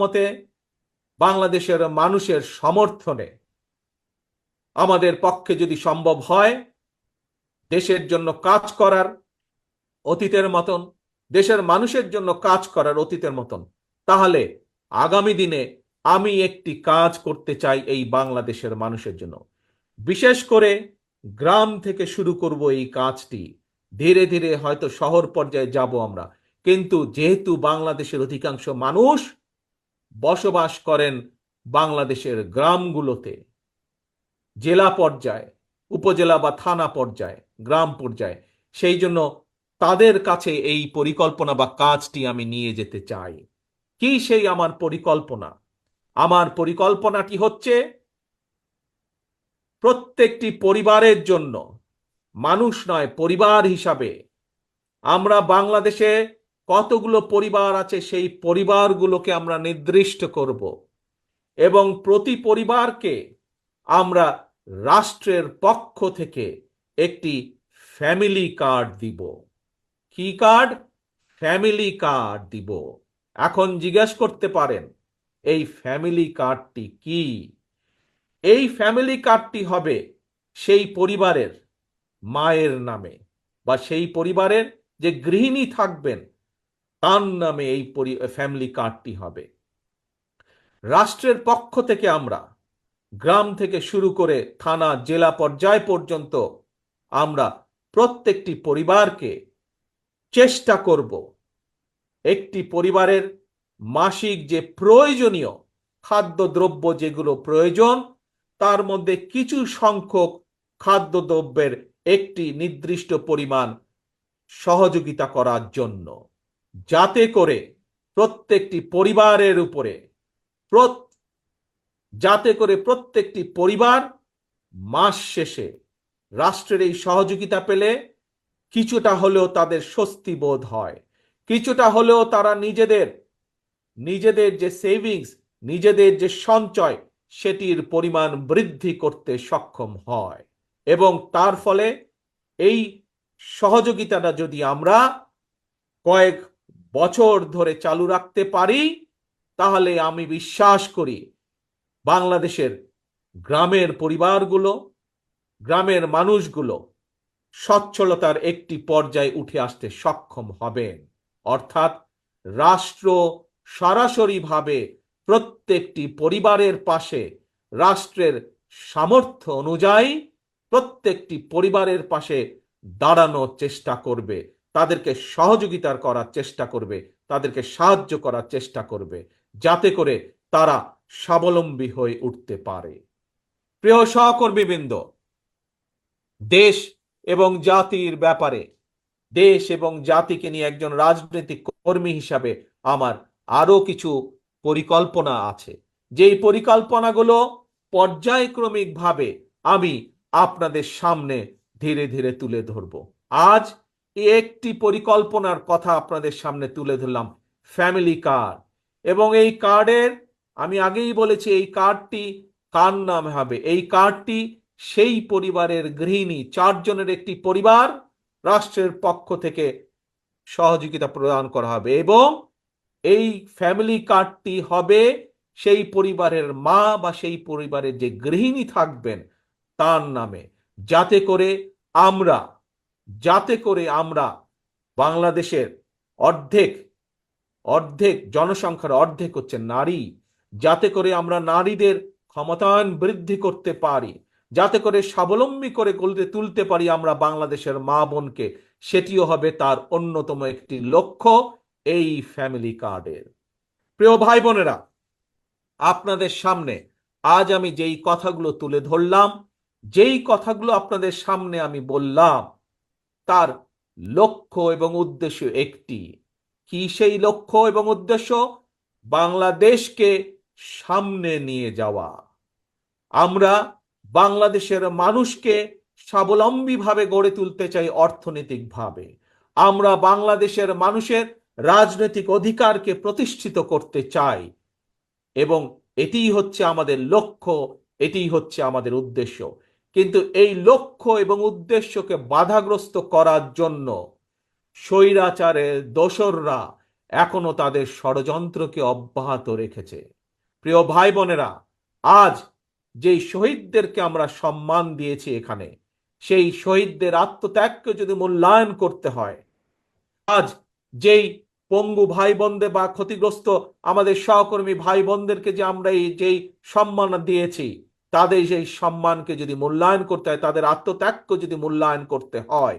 মতে বাংলাদেশের মানুষের সমর্থনে আমাদের পক্ষে যদি সম্ভব হয় দেশের জন্য কাজ করার অতীতের মতন, দেশের মানুষের জন্য কাজ করার অতীতের মতন, তাহলে আগামী দিনে আমি একটি কাজ করতে চাই এই বাংলাদেশের মানুষের জন্য। বিশেষ করে গ্রাম থেকে শুরু করব এই কাজটি। ধীরে ধীরে হয়তো শহর পর্যায়ে যাব আমরা, কিন্তু যেহেতু বাংলাদেশের অধিকাংশ মানুষ বসবাস করেন বাংলাদেশের গ্রামগুলোতে, জেলা পর্যায়ে, উপজেলা বা থানা পর্যায়ে, গ্রাম পর্যায়ে, সেই জন্য তাদের কাছে এই পরিকল্পনা বা কাজটি আমি নিয়ে যেতে চাই। কি সেই আমার পরিকল্পনা? আমার পরিকল্পনাটি হচ্ছে প্রত্যেকটি পরিবারের জন্য, মানুষ নয় পরিবার হিসাবে, আমরা বাংলাদেশে কতগুলো পরিবার আছে সেই পরিবারগুলোকে আমরা নির্দিষ্ট করব এবং প্রতি পরিবারকে আমরা রাষ্ট্রের পক্ষ থেকে একটি ফ্যামিলি কার্ড দিব। কি কার্ড? ফ্যামিলি কার্ড দিব। এখন জিজ্ঞেস করতে পারেন এই ফ্যামিলি কার্ডটি কি? এই ফ্যামিলি কার্ডটি হবে সেই পরিবারের মায়ের নামে বা সেই পরিবারের যে গৃহিণী থাকবেন তার নামে এই ফ্যামিলি কার্ডটি হবে। রাষ্ট্রের পক্ষ থেকে আমরা গ্রাম থেকে শুরু করে থানা, জেলা পর্যায় পর্যন্ত আমরা প্রত্যেকটি পরিবারকে চেষ্টা করব একটি পরিবারের মাসিক যে প্রয়োজনীয় খাদ্যদ্রব্য যেগুলো প্রয়োজন, তার মধ্যে কিছু সংখ্যক খাদ্যদ্রব্যের একটি নির্দিষ্ট পরিমাণ সহযোগিতা করার জন্য, যাতে করে প্রত্যেকটি পরিবারের উপরে প্রত্যেকটি পরিবার মাস শেষে রাষ্ট্রের এই সহযোগিতা পেলে কিছুটা হলেও তাদের স্বস্তি বোধ হয়, কিছুটা হলেও তারা নিজেদের যে সেভিংস, নিজেদের যে সঞ্চয়, সেটির পরিমাণ বৃদ্ধি করতে সক্ষম হয়। এবং তার ফলে এই সহযোগিতাটা যদি আমরা কয়েক বছর ধরে চালু রাখতে পারি, তাহলে আমি বিশ্বাস করি বাংলাদেশের গ্রামের পরিবারগুলো, গ্রামের মানুষগুলো সচ্ছলতার একটি পর্যায়ে উঠে আসতে সক্ষম হবেন। অর্থাৎ রাষ্ট্র সরাসরিভাবে প্রত্যেকটি পরিবারের পাশে, রাষ্ট্রের সামর্থ্য অনুযায়ী প্রত্যেকটি পরিবারের পাশে দাঁড়ানোর চেষ্টা করবে, তাদেরকে সহযোগিতা করার চেষ্টা করবে, তাদেরকে সাহায্য করার চেষ্টা করবে, যাতে করে তারা স্বাবলম্বী হয়ে উঠতে পারে। প্রিয় সহকর্মীবৃন্দ, দেশ এবং জাতির ব্যাপারে, দেশ এবং জাতিকে নিয়ে একজন রাজনৈতিক কর্মী হিসাবে আমার আরো কিছু পরিকল্পনা আছে, যেই পরিকল্পনাগুলো পর্যায়ক্রমিকভাবে আমি আপনাদের সামনে ধীরে ধীরে তুলে ধরব। আজ একটি পরিকল্পনার কথা আপনাদের সামনে তুলে ধরলাম, ফ্যামিলি কার্ড। এবং এই কার্ডের, আমি আগেই বলেছি, এই কার্ডটি কার নামে হবে? এই কার্ডটি সেই পরিবারের গৃহিণী, 4 জনের একটি পরিবার, রাষ্ট্রের পক্ষ থেকে সহযোগিতা প্রদান করা হবে এবং এই ফ্যামিলি কার্ডটি হবে সেই পরিবারের মা বা সেই পরিবারের যে গৃহিণী থাকবেন তার নামে, যাতে করে আমরা বাংলাদেশের অর্ধেক জনসংখ্যার অর্ধেক হচ্ছে নারী, যাতে করে আমরা নারীদের ক্ষমতায়ন বৃদ্ধি করতে পারি, যাতে করে স্বাবলম্বী করে গড়ে তুলতে পারি আমরা বাংলাদেশের মা বোনকে, সেটিও হবে তার অন্যতম একটি লক্ষ্য এই ফ্যামিলি কার্ডের। প্রিয় ভাই বোনেরা, আপনাদের সামনে আজ আমি যেই কথাগুলো তুলে ধরলাম, যেই কথাগুলো আপনাদের সামনে আমি বললাম, তার লক্ষ্য এবং উদ্দেশ্য একটি। কি সেই লক্ষ্য এবং উদ্দেশ্য? বাংলাদেশকে সামনে নিয়ে যাওয়া। আমরা বাংলাদেশের মানুষকে স্বাবলম্বীভাবে গড়ে তুলতে চাই অর্থনৈতিকভাবে। আমরা বাংলাদেশের মানুষের রাজনৈতিক অধিকারকে প্রতিষ্ঠিত করতে চাই এবং এটিই হচ্ছে আমাদের লক্ষ্য, এটিই হচ্ছে আমাদের উদ্দেশ্য। কিন্তু এই লক্ষ্য এবং উদ্দেশ্যকে বাধাগ্রস্ত করার জন্য স্বৈরাচারের দোসররা এখনো তাদের ষড়যন্ত্রকে অব্যাহত রেখেছে। প্রিয় ভাই বোনেরা, আজ যেই শহীদদেরকে আমরা সম্মান দিয়েছি এখানে, সেই শহীদদের আত্মত্যাগকে যদি মূল্যায়ন করতে হয়, আজ যেই পঙ্গু ভাই বোনদের বা ক্ষতিগ্রস্ত আমাদের সহকর্মী ভাই বোনদেরকে যে আমরা যেই সম্মান দিয়েছি, তাদের সেই সম্মানকে যদি মূল্যায়ন করতে হয়, তাদের আত্মত্যাগকে যদি মূল্যায়ন করতে হয়,